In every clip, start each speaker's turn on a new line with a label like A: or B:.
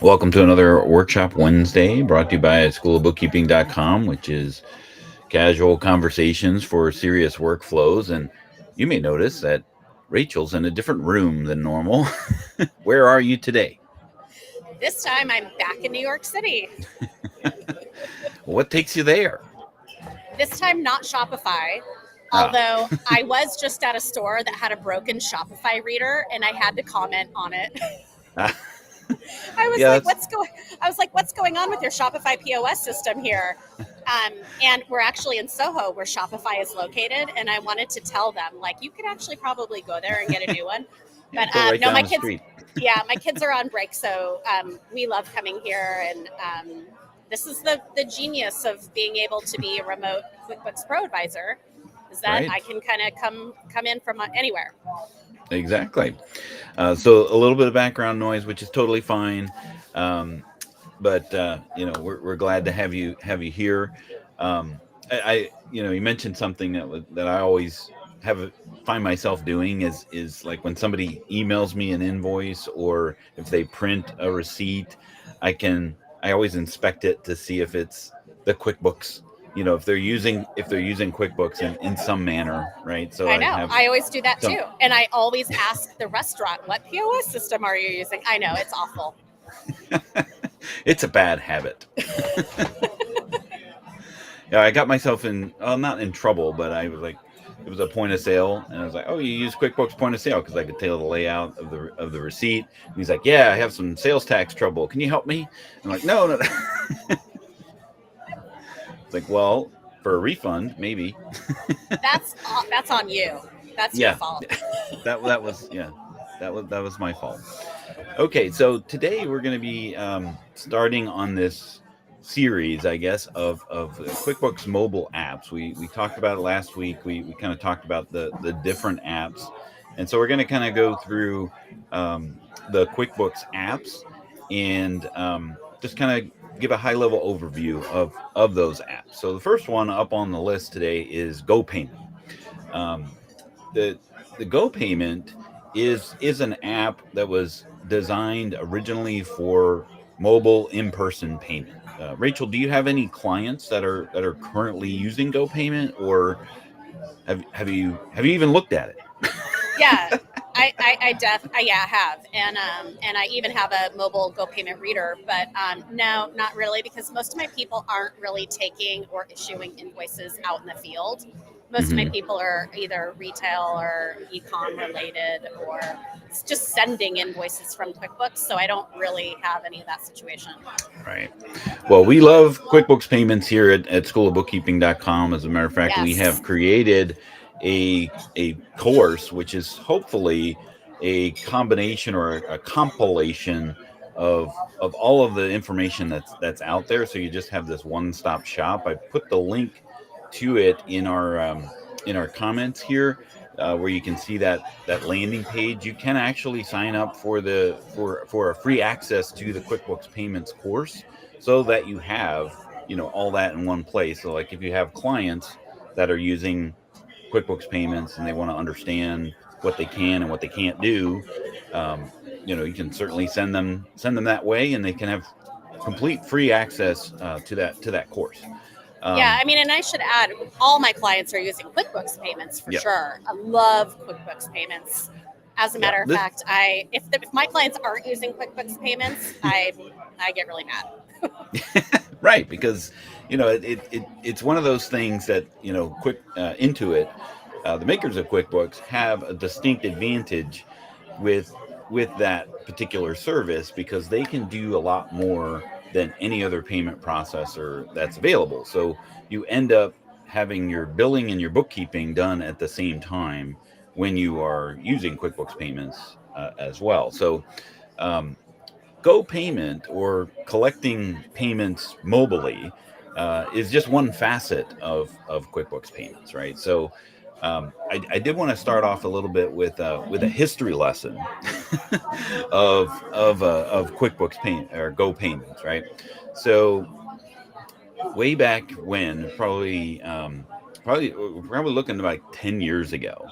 A: Welcome to another Workshop Wednesday brought to you by schoolofbookkeeping.com, which is casual conversations for serious workflows. And you may notice that Rachel's in a different room than normal. Where are you today?
B: This time I'm back in New York City.
A: What takes you there?
B: This time not Shopify, although I was just at a store that had a broken Shopify reader and I had to comment on it. I was like, what's going on with your Shopify POS system here? And we're actually in Soho where Shopify is located. And I wanted to tell them, like, you could actually probably go there and get a new one. But
A: right
B: no,
A: my kids,
B: my kids are on break. So we love coming here. And this is the genius of being able to be a remote QuickBooks Pro advisor, is that I can kind of come in from anywhere.
A: Exactly. So a little bit of background noise, which is totally fine. But we're glad to have you here. You mentioned something that I always find myself doing is like when somebody emails me an invoice or if they print a receipt, I always inspect it to see if it's the QuickBooks. If they're using QuickBooks in some manner, right? So
B: I know. I always do that too. And I always ask the restaurant, what POS system are you using? I know, it's awful.
A: It's a bad habit. I got myself not in trouble, but I was like, it was a point of sale, and I was like, oh, you use QuickBooks point of sale, because I could tell the layout of the receipt. And he's like, yeah, I have some sales tax trouble. Can you help me? I'm like, no. It's like, well, for a refund, maybe.
B: That's on you. That's your fault.
A: that was my fault. Okay, so today we're going to be starting on this series, I guess, of QuickBooks mobile apps. We talked about it last week. We kind of talked about the different apps, and so we're going to kind of go through the QuickBooks apps and just kind of give a high-level overview of those apps. So the first one up on the list today is GoPayment. The GoPayment is an app that was designed originally for mobile in-person payment. Rachel, do you have any clients that are currently using GoPayment, or have you even looked at it?
B: Yeah. I have, and I even have a mobile GoPayment reader, but no, not really, because most of my people aren't really taking or issuing invoices out in the field. Most of my people are either retail or e-com related, or just sending invoices from QuickBooks, so I don't really have any of that situation.
A: Right. Well, we love QuickBooks Payments here at schoolofbookkeeping.com. As a matter of fact, we have created a course, which is hopefully a combination or a compilation of all of the information that's out there. So you just have this one-stop shop. I put the link to it in our comments here, where you can see that landing page. You can actually sign up for a free access to the QuickBooks Payments course, so that you have all that in one place. So like if you have clients that are using QuickBooks Payments and they want to understand what they can and what they can't do, you can certainly send them that way, and they can have complete free access to that course.
B: Yeah, I mean, and I should add, all my clients are using QuickBooks Payments for sure. I love QuickBooks Payments. As a matter of fact, if my clients aren't using QuickBooks Payments, I get really mad.
A: Right, because it's one of those things that Intuit the makers of QuickBooks have a distinct advantage with that particular service because they can do a lot more than any other payment processor that's available. So you end up having your billing and your bookkeeping done at the same time when you are using QuickBooks Payments as well. So GoPayment, or collecting payments mobilely, is just one facet of QuickBooks Payments, right? So I did want to start off a little bit with a history lesson of QuickBooks Payment or GoPayments, right? So way back when, probably looking like 10 years ago,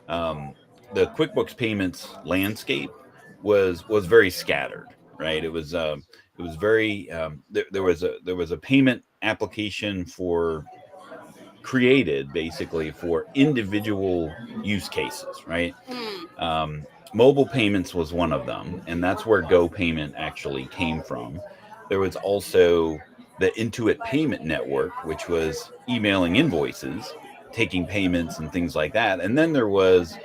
A: the QuickBooks Payments landscape was very scattered, right? It was very there was a payment application created basically for individual use cases, right? Mobile payments was one of them, and that's where GoPayment actually came from. There was also the Intuit Payment Network, which was emailing invoices, taking payments and things like that. And then there was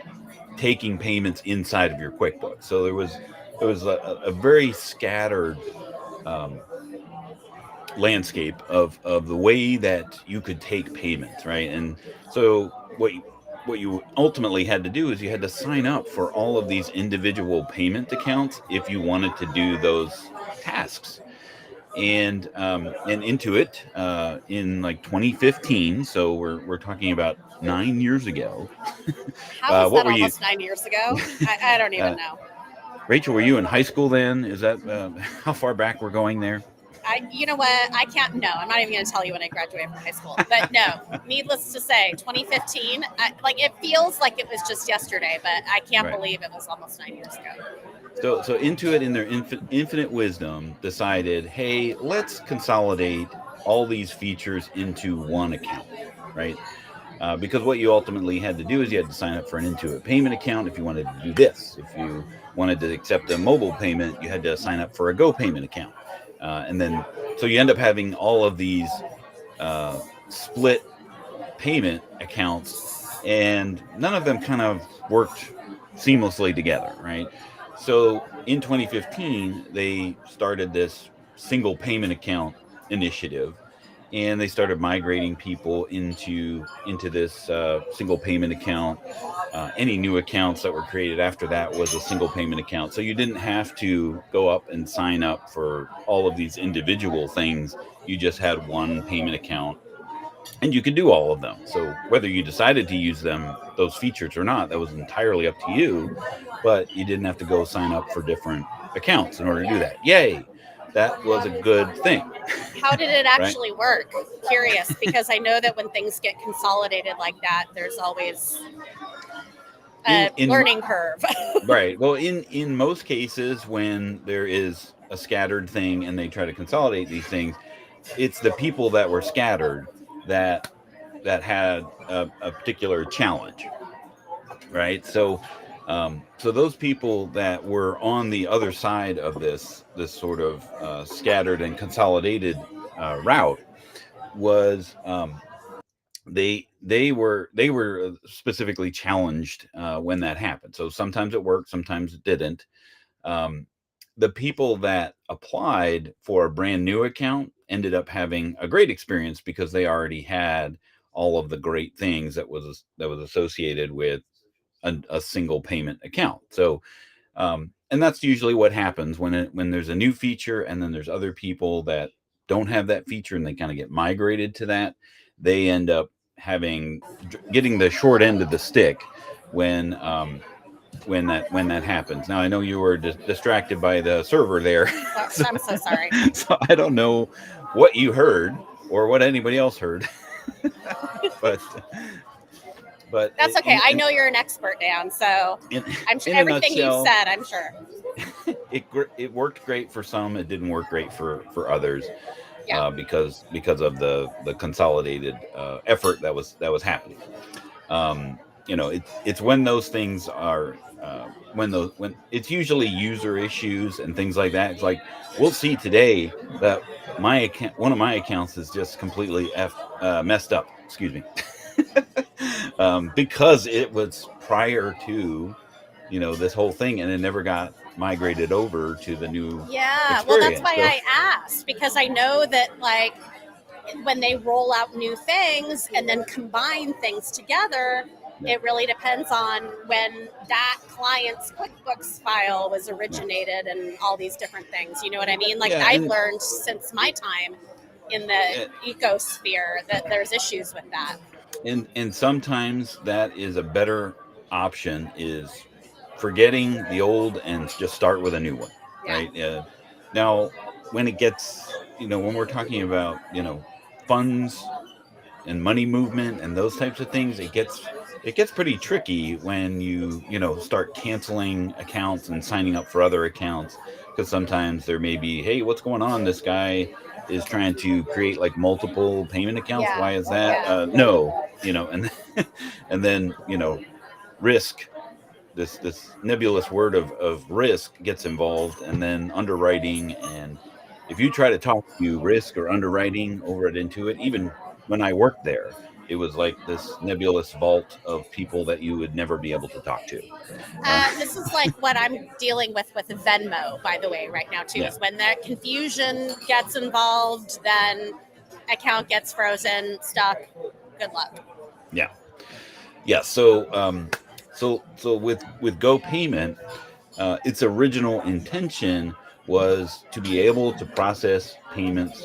A: taking payments inside of your QuickBooks. So there was a very scattered landscape of the way that you could take payments, right? And so what you ultimately had to do is you had to sign up for all of these individual payment accounts if you wanted to do those tasks. And Intuit in like 2015, so we're talking about 9 years ago.
B: How was
A: What
B: that
A: were you?
B: almost 9 years ago? I don't even know.
A: Rachel, were you in high school then? Is that how far back we're going there?
B: You know what? I can't. No, I'm not even going to tell you when I graduated from high school. But no, needless to say, 2015. It feels like it was just yesterday, but I can't believe it was almost 9 years ago.
A: So Intuit, in their infinite wisdom, decided, hey, let's consolidate all these features into one account, right? Because what you ultimately had to do is you had to sign up for an Intuit payment account if you wanted to do this. If you wanted to accept a mobile payment, you had to sign up for a GoPayment account. And then, so you end up having all of these split payment accounts, and none of them kind of worked seamlessly together, right? So in 2015, they started this single payment account initiative, and they started migrating people into this single payment account. Any new accounts that were created after that was a single payment account. So you didn't have to go up and sign up for all of these individual things. You just had one payment account and you could do all of them. So whether you decided to use those features or not, that was entirely up to you, but you didn't have to go sign up for different accounts in order to do that. Yay. That was a good thing.
B: How did it actually work? Curious, because I know that when things get consolidated like that, there's always a learning curve.
A: Right. Well, in most cases, when there is a scattered thing and they try to consolidate these things, it's the people that were scattered that had a particular challenge, right? So those people that were on the other side of this sort of scattered and consolidated route was they were specifically challenged when that happened. So sometimes it worked, sometimes it didn't. The people that applied for a brand new account ended up having a great experience because they already had all of the great things that was associated with a single payment account. So, and that's usually what happens when there's a new feature, and then there's other people that don't have that feature and they kind of get migrated to that. They end up getting the short end of the stick when that happens. Now I know you were distracted by the server there.
B: I'm so sorry.
A: So I don't know what you heard or what anybody else heard, but
B: that's okay. I know you're an expert, Dan. So I'm sure everything you said, I'm sure
A: it worked great for some. It didn't work great for others.
B: Yeah.
A: Because of the consolidated effort that was happening. It's when those things are when it's usually user issues and things like that. It's like we'll see today that one of my accounts is just completely messed up. Excuse me. because it was prior to, this whole thing, and it never got migrated over to the new
B: Well, that's
A: experience.
B: why I asked, because I know that like when they roll out new things and then combine things together, it really depends on when that client's QuickBooks file was originated and all these different things. You know what I mean? Like I've learned since my time in the ecosphere that there's issues with that.
A: And sometimes that is a better option, is forgetting the old and just start with a new one, right? Now, when it gets, when we're talking about, funds and money movement and those types of things, it gets pretty tricky when you start canceling accounts and signing up for other accounts, because sometimes there may be, hey, what's going on? This guy is trying to create like multiple payment accounts. Why is that? No, and and then risk, this nebulous word of risk gets involved, and then underwriting. And if you try to talk to risk or underwriting over at Intuit, even when I worked there, it was like this nebulous vault of people that you would never be able to talk to.
B: This is like what I'm dealing with Venmo, by the way, right now too. Is when that confusion gets involved, then account gets frozen, stuck. Good luck.
A: Yeah. So with GoPayment, its original intention was to be able to process payments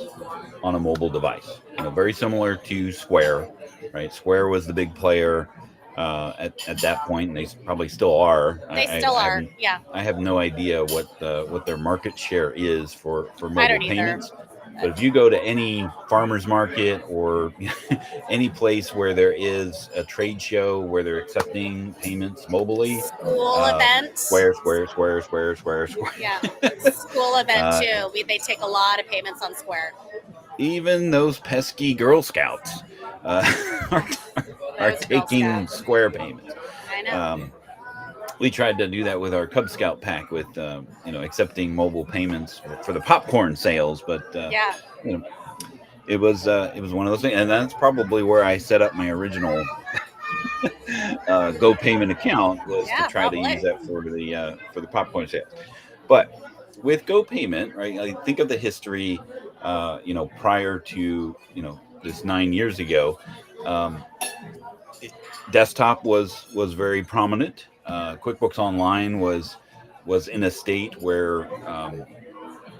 A: on a mobile device. Very similar to Square, right? Square was the big player at that point, and they probably still are.
B: They still are.
A: I have no idea what their market share is for mobile payments. But if you go to any farmer's market or any place where there is a trade show where they're accepting payments mobily,
B: school events,
A: Square.
B: Yeah, school event too. They take a lot of payments on Square.
A: Even those pesky Girl Scouts are taking Square payments.
B: I know.
A: We tried to do that with our Cub Scout pack, with accepting mobile payments for the popcorn sales, but it was one of those things, and that's probably where I set up my original GoPayment account, was to try to use that for the popcorn sales. But with GoPayment, right? I think of the history, prior to this 9 years ago. Desktop was very prominent. QuickBooks Online was in a state where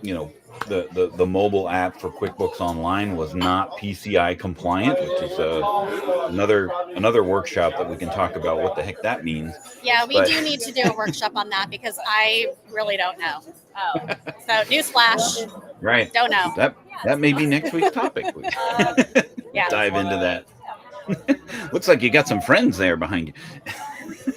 A: the mobile app for QuickBooks Online was not PCI compliant, which is another workshop that we can talk about what the heck that means.
B: Yeah, we do need to do a workshop on that, because I really don't know. So newsflash,
A: right?
B: Don't know.
A: That may be next week's topic. Dive into that. Looks like you got some friends there behind you.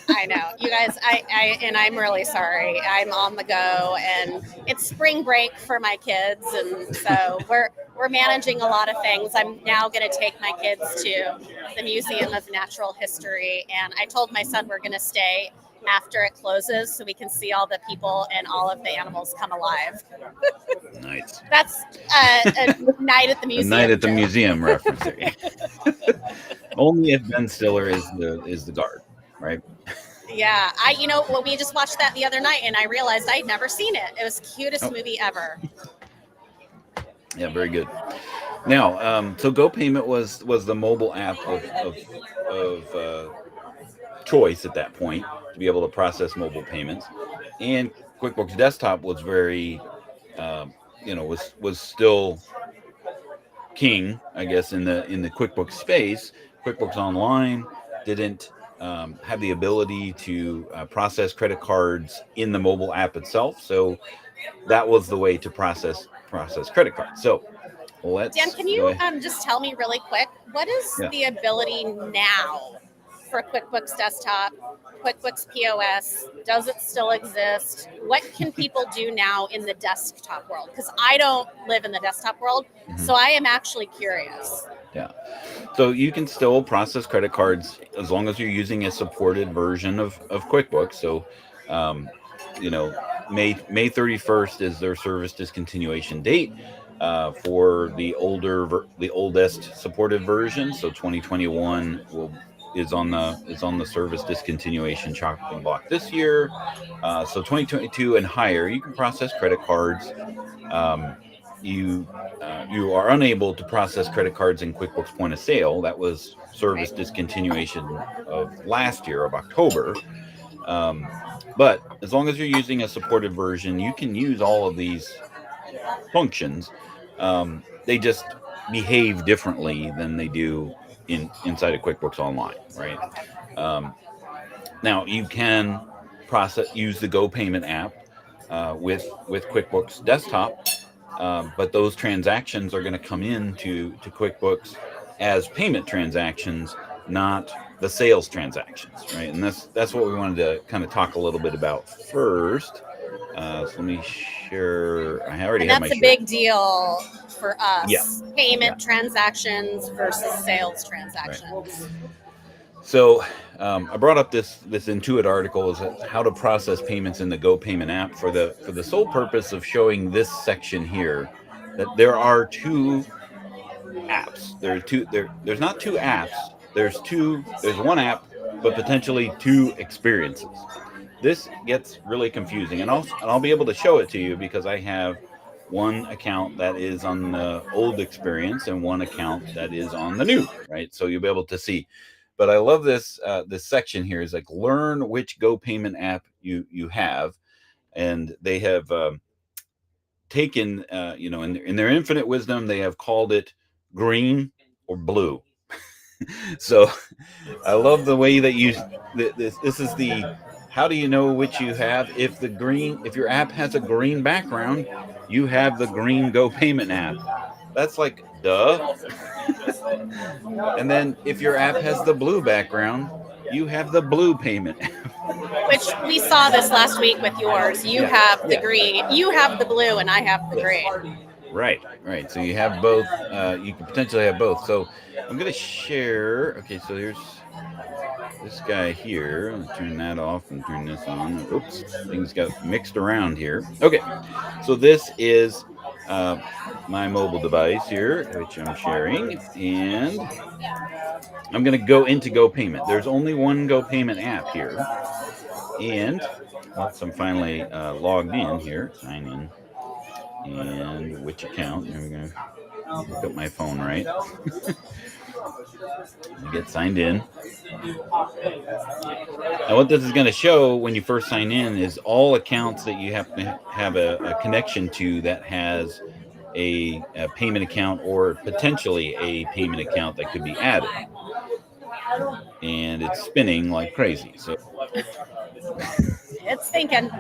B: I know, you guys. I'm really sorry. I'm on the go, and it's spring break for my kids, and so we're managing a lot of things. I'm now going to take my kids to the Museum of Natural History, and I told my son we're going to stay after it closes so we can see all the people and all of the animals come alive.
A: Nice.
B: That's a night at the museum.
A: A night at the museum reference there. Only if Ben Stiller is the guard, right?
B: Yeah, we just watched that the other night, and I realized I'd never seen it. It was the cutest movie ever.
A: Yeah, very good. Now, so GoPayment was the mobile app of choice at that point to be able to process mobile payments, and QuickBooks Desktop was very, was still king, I guess, in the QuickBooks space. QuickBooks Online didn't have the ability to process credit cards in the mobile app itself, so that was the way to process credit cards. So
B: Dan, can you just tell me really quick, what is the ability now for QuickBooks Desktop, QuickBooks POS? Does it still exist? What can people do now in the desktop world? Because I don't live in the desktop world, so I am actually curious.
A: Yeah. So you can still process credit cards as long as you're using a supported version of QuickBooks. So, May 31st is their service discontinuation date for the oldest supported version. So 2021 is on the service discontinuation chopping block this year. So 2022 and higher, you can process credit cards. You are unable to process credit cards in QuickBooks Point of Sale. That was service discontinuation of last year of October. But as long as you're using a supported version, you can use all of these functions. They just behave differently than they do inside of QuickBooks Online, right? Now you can use the GoPayment app with QuickBooks Desktop, but those transactions are going to come into QuickBooks as payment transactions, not the sales transactions, right? And that's what we wanted to kind of talk a little bit about first. So let me share. I already have my.
B: That's a big deal for us. Yeah. Payment transactions versus sales transactions. Right.
A: So I brought up this Intuit article, is how to process payments in the GoPayment app for the sole purpose of showing this section here that there are two apps. There's not two apps. There's one app, but potentially two experiences. This gets really confusing, and I'll be able to show it to you because I have one account that is on the old experience and one account that is on the new, right? So you'll be able to see. But I love this section here is like learn which GoPayment app you have, and they have taken in their infinite wisdom, they have called it green or blue. So I love the way that this is the how do you know which you have? If your app has a green background, you have the green GoPayment app. That's like duh. And then if your app has the blue background, you have the blue payment app.
B: Which we saw this last week with yours. You have the green, you have the blue, and I have the green.
A: Right. So you have both. You could potentially have both. So I'm going to share. Okay, so there's this guy here. I'm going to turn that off and turn this on. Oops, things got mixed around here. Okay, so this is my mobile device here, which I'm sharing, and I'm going to go into GoPayment. There's only one GoPayment app here, and once I'm finally logged in here, sign in, and which account? And we're going to look up my phone, right? Get signed in. Now, what this is going to show when you first sign in is all accounts that you have to have a connection to that has a payment account or potentially a payment account that could be added. And it's spinning like crazy. So
B: it's thinking.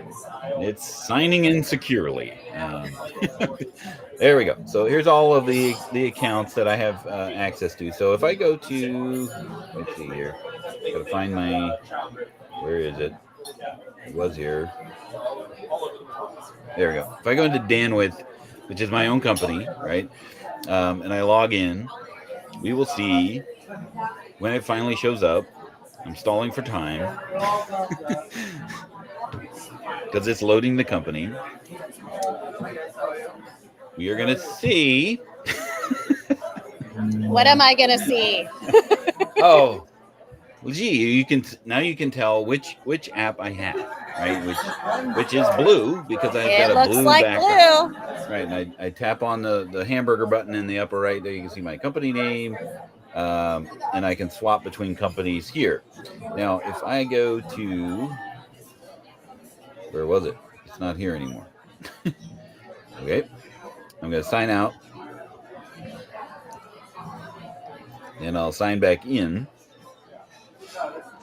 A: It's signing in securely. There we go. So here's all of the accounts that I have access to. So if I go to, let's see here, gotta find my, where is it? It was here. There we go. If I go into Danwith, which is my own company, right, and I log in, we will see when it finally shows up. I'm stalling for time because it's loading the company. We are going to see.
B: What am I going to see?
A: Oh, well, gee, you can tell which app I have, right? Which is blue because I've got a blue background. Right, and I tap on the hamburger button in the upper right there. You can see my company name, and I can swap between companies here. Now, if I go to, where was it? It's not here anymore. Okay. I'm going to sign out, and I'll sign back in.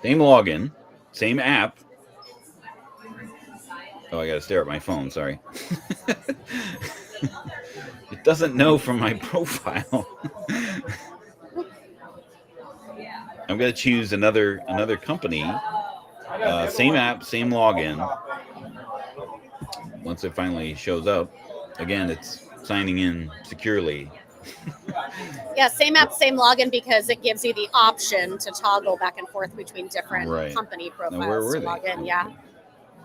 A: Same login, same app. Oh, I got to stare at my phone. Sorry. It doesn't know from my profile. I'm going to choose another company. Same app, same login. Once it finally shows up, again, it's signing in securely.
B: Yeah, same app, same login because it gives you the option to toggle back and forth between different company profiles. Now, where were they? Log in, yeah.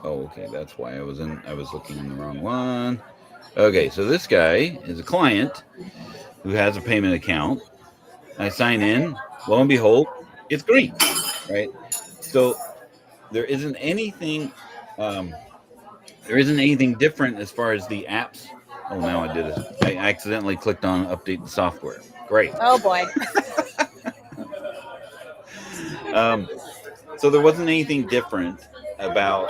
A: Oh, okay, that's why I was looking in the wrong one. Okay, so this guy is a client who has a payment account. I sign in. Lo and behold, It's green, right? So there isn't anything different as far as the apps. Oh, now I did it. I accidentally clicked on update the software. Great.
B: Oh boy.
A: So there wasn't anything different about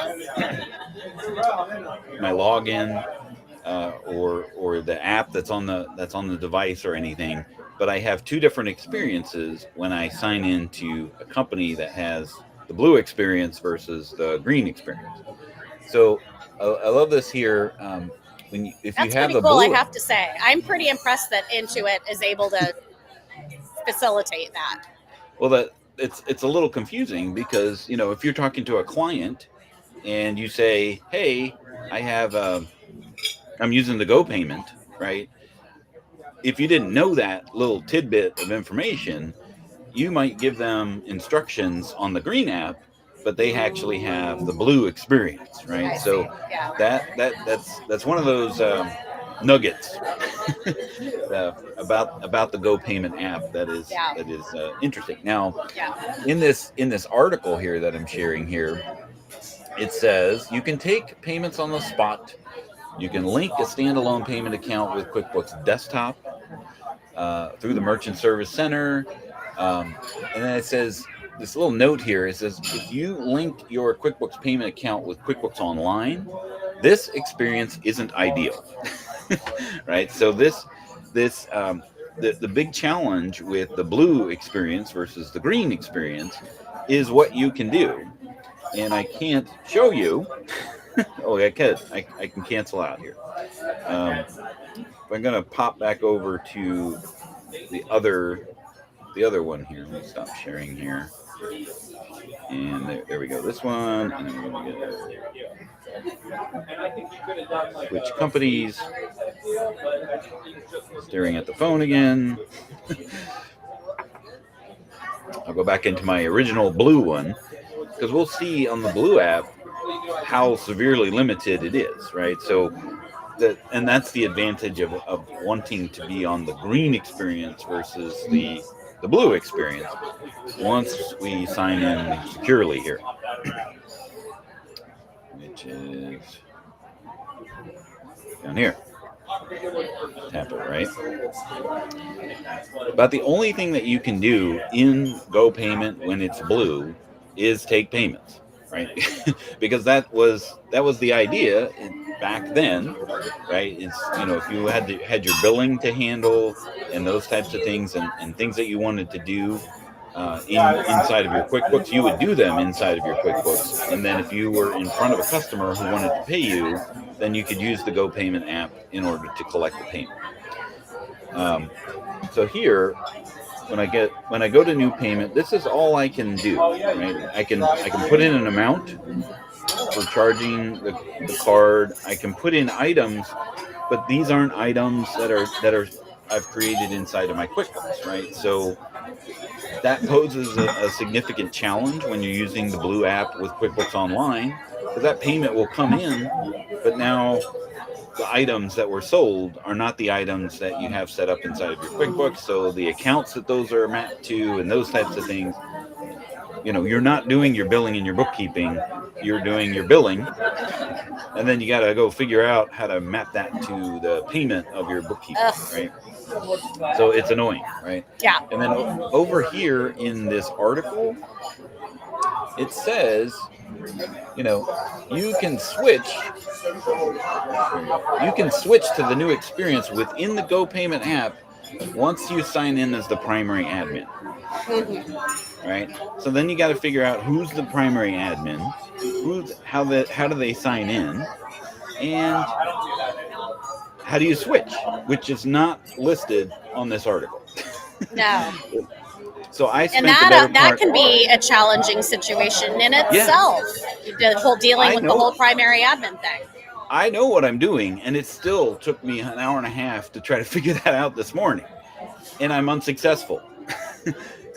A: my login or the app that's on the device or anything. But I have two different experiences when I sign into a company that has the blue experience versus the green experience. So I love this here. If you
B: That's
A: have
B: pretty
A: a
B: cool, I
A: blue,
B: have to say. I'm pretty impressed that Intuit is able to facilitate that.
A: well, that it's a little confusing because if you're talking to a client and you say, "Hey, I have I'm using the GoPayment," right? If you didn't know that little tidbit of information, you might give them instructions on the green app, but they actually have the blue experience, right?
B: I
A: So
B: see. Yeah.
A: that's one of those nuggets about the GoPayment app that is
B: Yeah.
A: interesting. Now,
B: Yeah.
A: in this article here that I'm sharing here, it says you can take payments on the spot. You can link a standalone payment account with QuickBooks Desktop through the Merchant Service Center. And then it says this little note here. It says if you link your QuickBooks payment account with QuickBooks Online, this experience isn't ideal, right? So the big challenge with the blue experience versus the green experience is what you can do. And I can't show you. Oh, I can cancel out here. I'm going to pop back over to the other one here. Let me stop sharing here. And there we go. This one. And then we're going to switch companies. Staring at the phone again. I'll go back into my original blue one because we'll see on the blue app how severely limited it is, right? So and that's the advantage of wanting to be on the green experience versus the blue experience once we sign in securely here, which is down here. Tap it, right? But the only thing that you can do in GoPayment when it's blue is take payments, right? Because that was the idea back then, right? It's if you had your billing to handle and those types of things and things that you wanted to do inside of your QuickBooks, you would do them inside of your QuickBooks. And then if you were in front of a customer who wanted to pay you, then you could use the GoPayment app in order to collect the payment. So here, when I go to new payment, this is all I can do, right? I can put in an amount for charging the card. I can put in items, but these aren't items that are I've created inside of my QuickBooks, right? So that poses a significant challenge when you're using the blue app with QuickBooks Online, because that payment will come in, but now the items that were sold are not the items that you have set up inside of your QuickBooks. So the accounts that those are mapped to and those types of things, you're not doing your billing and your bookkeeping, you're doing your billing. And then you got to go figure out how to map that to the payment of your bookkeeping, right? So it's annoying, right?
B: Yeah.
A: And then over here in this article, it says, you can switch to the new experience within the GoPayment app once you sign in as the primary admin. Mm-hmm. Right? So then you got to figure out who's the primary admin, how do they sign in, and how do you switch, which is not listed on this article.
B: No.
A: So I spent
B: that can be a challenging situation in itself. Yeah. The whole dealing with the whole primary admin thing.
A: I know what I'm doing, and it still took me an hour and a half to try to figure that out this morning, and I'm unsuccessful.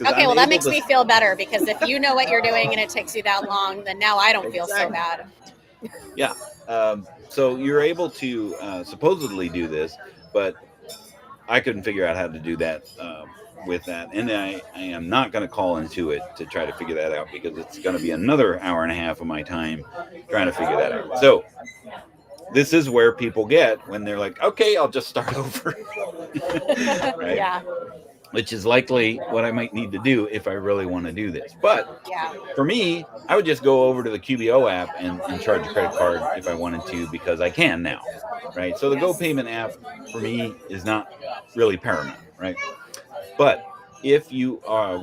B: Okay, well, that makes me feel better, because if you know what you're doing and it takes you that long, then now I don't feel so bad.
A: Yeah. So you're able to supposedly do this, but I couldn't figure out how to do that with that, and I am not going to call into it to try to figure that out, because it's going to be another hour and a half of my time trying to figure that out. So this is where people get when they're like, okay, I'll just start over. Right?
B: Yeah.
A: Which is likely what I might need to do if I really want to do this. But for me, I would just go over to the QBO app and charge a credit card if I wanted to, because I can now, right? So the GoPayment app for me is not really paramount, right? But if you are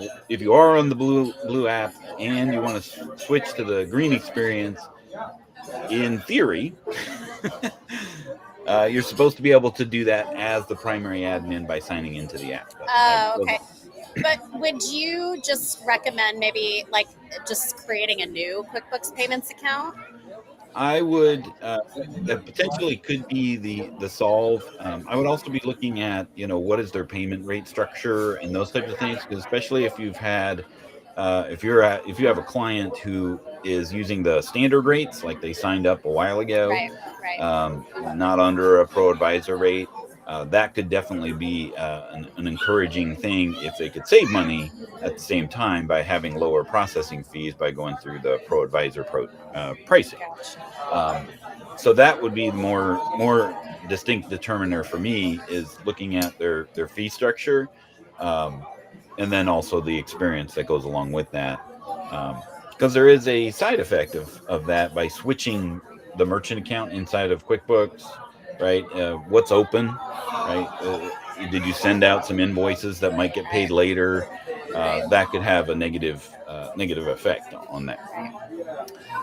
A: on the blue app and you want to switch to the green experience, in theory, you're supposed to be able to do that as the primary admin by signing into the app.
B: Oh, okay. But would you just recommend maybe like just creating a new QuickBooks Payments account?
A: I would, that potentially could be the solve. I would also be looking at, what is their payment rate structure and those types of things, because especially if you've had, if you have a client who is using the standard rates, like they signed up a while ago,
B: right.
A: Not under a pro advisor rate, that could definitely be an encouraging thing if they could save money at the same time by having lower processing fees by going through the pro advisor pricing. So that would be more distinct determiner for me, is looking at their fee structure, and then also the experience that goes along with that, because there is a side effect of that by switching the merchant account inside of QuickBooks, right? What's open, right? Did you send out some invoices that might get paid later? That could have a negative effect on that.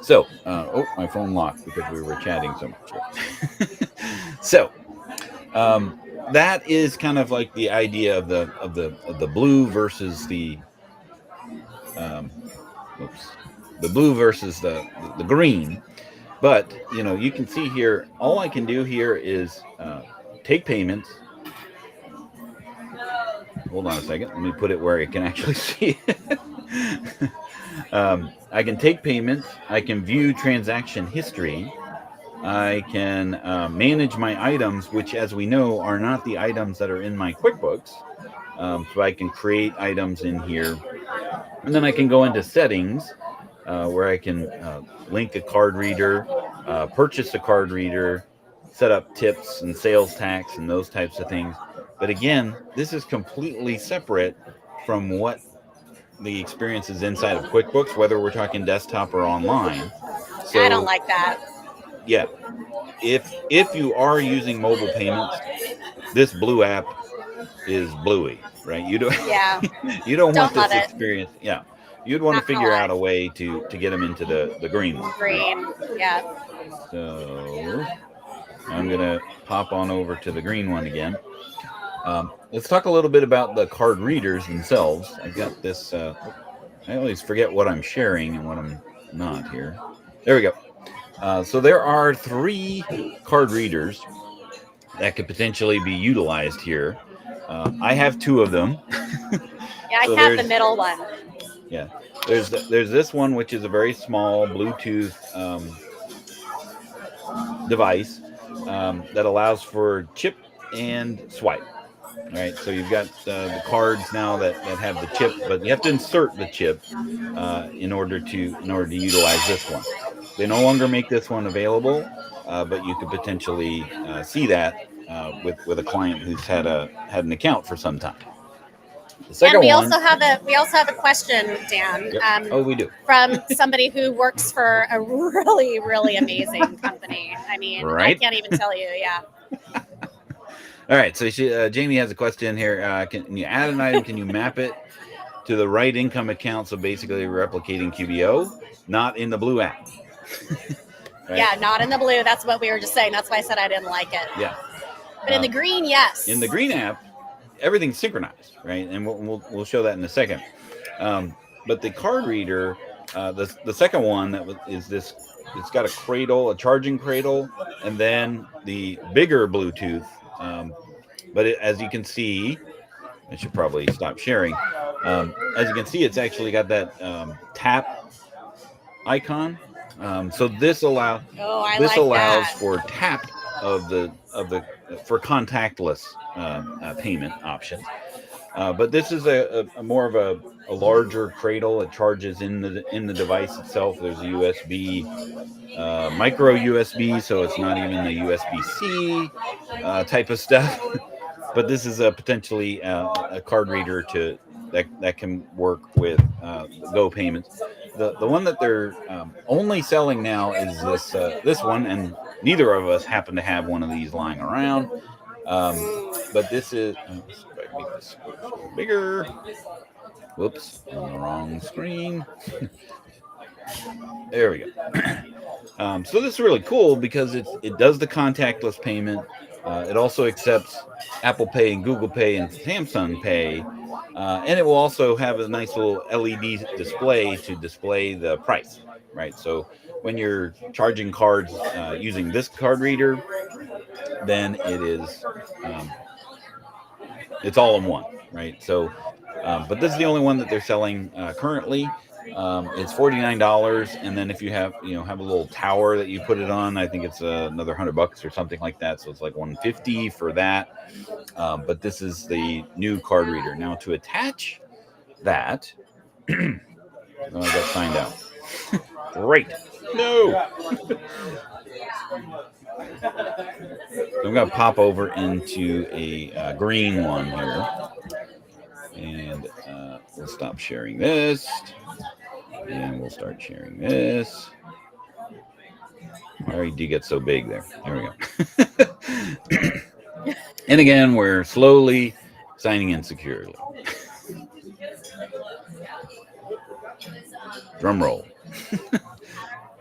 A: So, my phone locked because we were chatting so much. So, that is kind of like the idea of the blue versus the blue versus the green. But you can see here, all I can do here is take payments. Hold on a second. Let me put it where I can actually see it. I can take payments. I can view transaction history. I can manage my items, which, as we know, are not the items that are in my QuickBooks. So I can create items in here. And then I can go into settings, where I can link a card reader, purchase a card reader, set up tips and sales tax and those types of things. But again, this is completely separate from what the experience is inside of QuickBooks, whether we're talking desktop or online. So,
B: I don't like that.
A: Yeah. If you are using mobile payments, this blue app is bluey, right? You don't you don't want this experience. Yeah. You'd want to figure out a way to get them into the green one.
B: Green, yeah.
A: So I'm going to pop on over to the green one again. Let's talk a little bit about the card readers themselves. I've got this. I always forget what I'm sharing and what I'm not here. There we go. So there are 3 card readers that could potentially be utilized here. I have 2 of them.
B: Yeah, so I have the middle one.
A: Yeah, there's this one, which is a very small Bluetooth device that allows for chip and swipe. Right, so you've got the cards now that have the chip, but you have to insert the chip in order to utilize this one. They no longer make this one available, but you could potentially see that with a client who's had an account for some time.
B: And we also have a question, Dan.
A: Yep. We do.
B: From somebody who works for a really, really amazing company. I mean, right? I can't even tell you. Yeah.
A: All right. So Jamie has a question here. Can you add an item? Can you map it to the right income account? So basically replicating QBO, not in the blue app.
B: Right? Yeah, not in the blue. That's what we were just saying. That's why I said I didn't like it.
A: Yeah.
B: But in the green, yes.
A: In the green app, everything's synchronized, right? And we'll show that in a second. But the card reader, the second one is this. It's got a cradle, a charging cradle, and then the bigger Bluetooth. But as you can see, I should probably stop sharing. As you can see, it's actually got that tap icon. So this allows for tap for contactless payment options. But this is a more of a larger cradle. It charges in the device itself. There's a USB, micro USB, so it's not even the USB-C type of stuff. But this is a potentially a card reader that can work with GoPayment. The one that they're only selling now is this one, and neither of us happen to have one of these lying around. But this is let's see if I can make this bigger. Whoops, on the wrong screen. There we go. So this is really cool because it does the contactless payment. It also accepts Apple Pay and Google Pay and Samsung Pay. And it will also have a nice little LED display to display the price, right? So when you're charging cards using this card reader, then it's all in one, right? So, but this is the only one that they're selling currently. It's $49, and then if you have a little tower that you put it on, I think it's another $100 or something like that. So it's like $150 for that. But this is the new card reader. Now to attach that, I got signed out. Great. No. So I'm going to pop over into a green one here, and we'll stop sharing this, and we'll start sharing this. Why did you get so big there? There we go. And again, we're slowly signing in securely. Drum roll.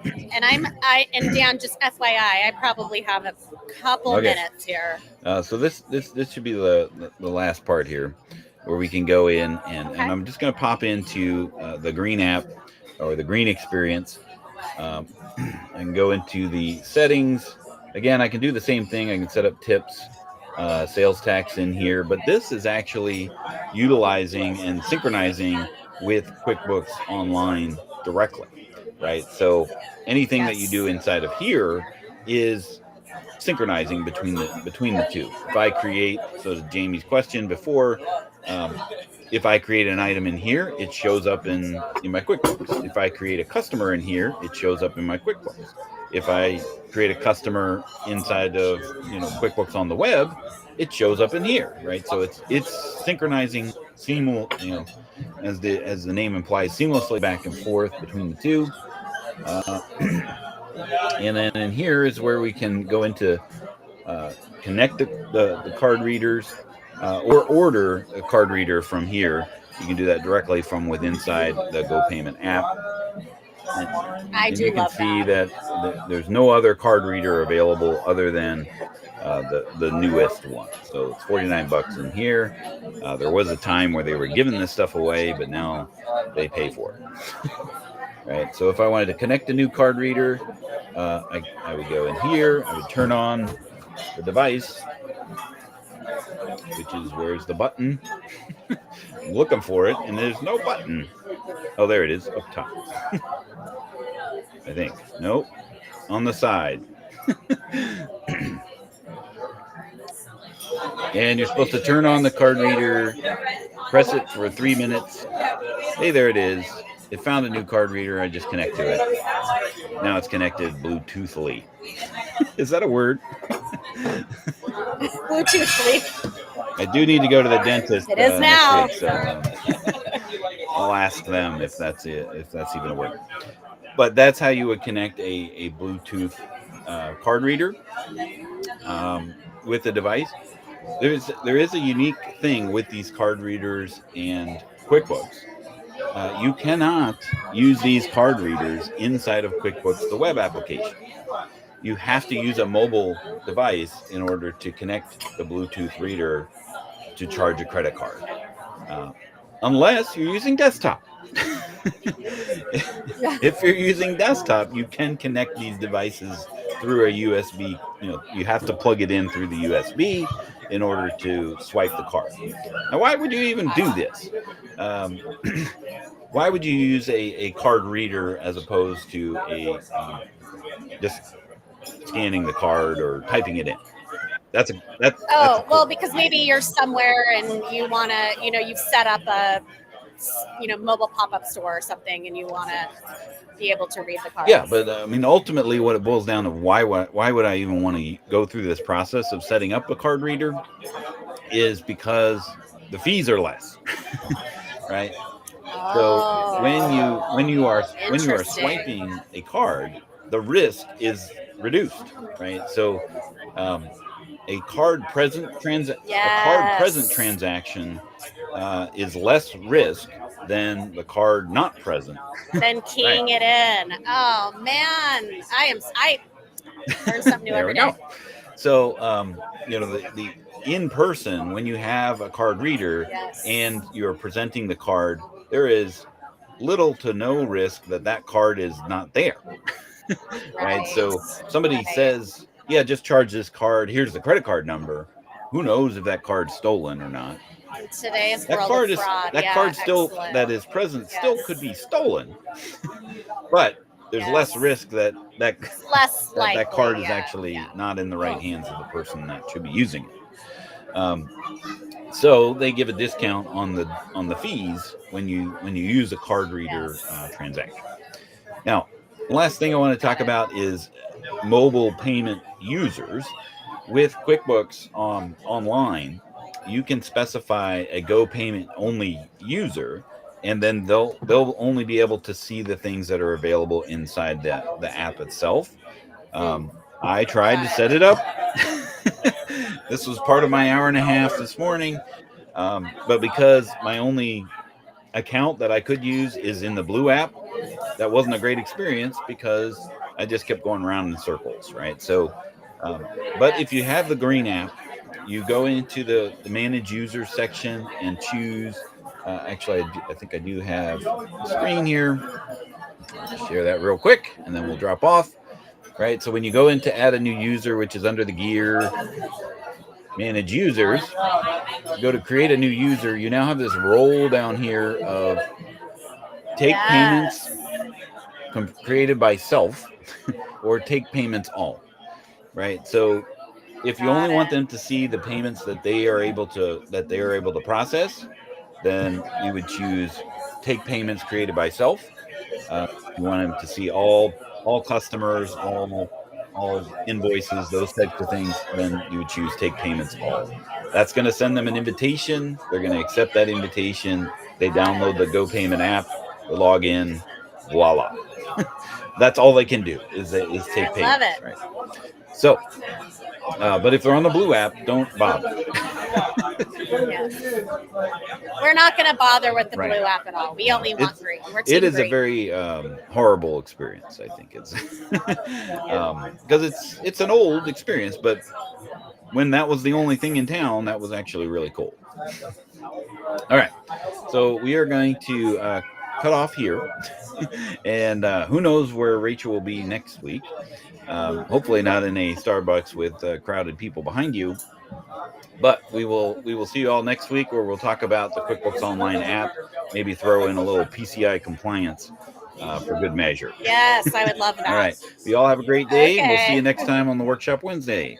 B: And Dan, just FYI, I probably have a couple minutes here.
A: So this should be the last part here, where we can go in and I'm just going to pop into the green app or the green experience. I can go into the settings. Again, I can do the same thing. I can set up tips, sales tax in here, but this is actually utilizing and synchronizing with QuickBooks Online directly, right? So anything that you do inside of here is synchronizing between the two. If I create, so to Jamie's question before, if I create an item in here, it shows up in my QuickBooks. If I create a customer in here, it shows up in my QuickBooks. If I create a customer inside of QuickBooks on the web, it shows up in here, right? So it's synchronizing as the name implies, seamlessly back and forth between the two. And then in here is where we can go into connect the card readers or order a card reader from here. You can do that directly from within inside the GoPayment app. And you can see that there's no other card reader available other than the newest one. So it's $49 in here. There was a time where they were giving this stuff away, but now they pay for it. Right. So if I wanted to connect a new card reader, I would go in here. I would turn on the device, which is where's the button? I'm looking for it, and there's no button. Oh, there it is, up top. I think. Nope. On the side. And you're supposed to turn on the card reader, press it for 3 minutes. Hey, there it is. It found a new card reader. I just connect to it. Now it's connected Bluetoothly. Is that a word?
B: Bluetoothly.
A: I do need to go to the dentist.
B: It is now.
A: Next week, so I'll ask them if that's even a word. But that's how you would connect a Bluetooth card reader with the device. There is a unique thing with these card readers and QuickBooks. You cannot use these card readers inside of QuickBooks, the web application. You have to use a mobile device in order to connect the Bluetooth reader to charge a credit card, unless you're using desktop. If you're using desktop, you can connect these devices through a USB. You have to plug it in through the USB in order to swipe the card. Now, why would you even do this? Why would you use a card reader as opposed to just scanning the card or typing it in?
B: Well, because maybe you're somewhere and you want to, you've set up a, mobile pop-up store or something, and you want to be able to read the cards.
A: Yeah, but I mean, ultimately, what it boils down to, why would I even want to go through this process of setting up a card reader, is because the fees are less, right? So when you are swiping a card, the risk is reduced, right? So a card present transaction is less risk than the card not present.
B: Then keying it in. Oh man, I learn something new every day.
A: Go. So the in person, when you have a card reader and you're presenting the card, there is little to no risk that card is not there. Right? So somebody says, yeah, just charge this card, here's the credit card number. Who knows if that card's stolen or not?
B: In today's world of fraud,
A: card still that is present still could be stolen. But there's less risk that card is actually not in the right hands of the person that should be using it. So they give a discount on the fees when you use a card reader transaction. Now, the last thing I want to talk about is mobile payment users. With QuickBooks Online, you can specify a GoPayment only user, and then they'll only be able to see the things that are available inside the app itself. I tried to set it up. This was part of my hour and a half this morning, but because my only account that I could use is in the blue app, that wasn't a great experience because I just kept going around in circles, right? So but if you have the green app, you go into the manage user section and choose actually I think I do have a screen here. I'll share that real quick and then we'll drop off. Right, so when you go into add a new user, which is under the gear manage users, go to create a new user, you now have this roll down here of take payments created by self or take payments all. Right, so if you only want them to see the payments that they are able to process, then you would choose take payments created by self. You want them to see all customers, all invoices, those types of things, then you would choose take payments all. That's going to send them an invitation. They're going to accept that invitation. They download the GoPayment app, they log in, voila. That's all they can do is take payments. Right? So, but if they're on the blue app, don't bother.
B: We're not going to bother with the blue app at all. We only want green.
A: It is a very horrible experience, I think. It's because it's an old experience, but when that was the only thing in town, that was actually really cool. All right, so we are going to cut off here, and who knows where Rachel will be next week. Hopefully not in a Starbucks with crowded people behind you. But we will see you all next week, where we'll talk about the QuickBooks Online app, maybe throw in a little PCI compliance for good measure.
B: Yes, I would love that.
A: All right. You all have a great day. Okay. We'll see you next time on the Workshop Wednesday.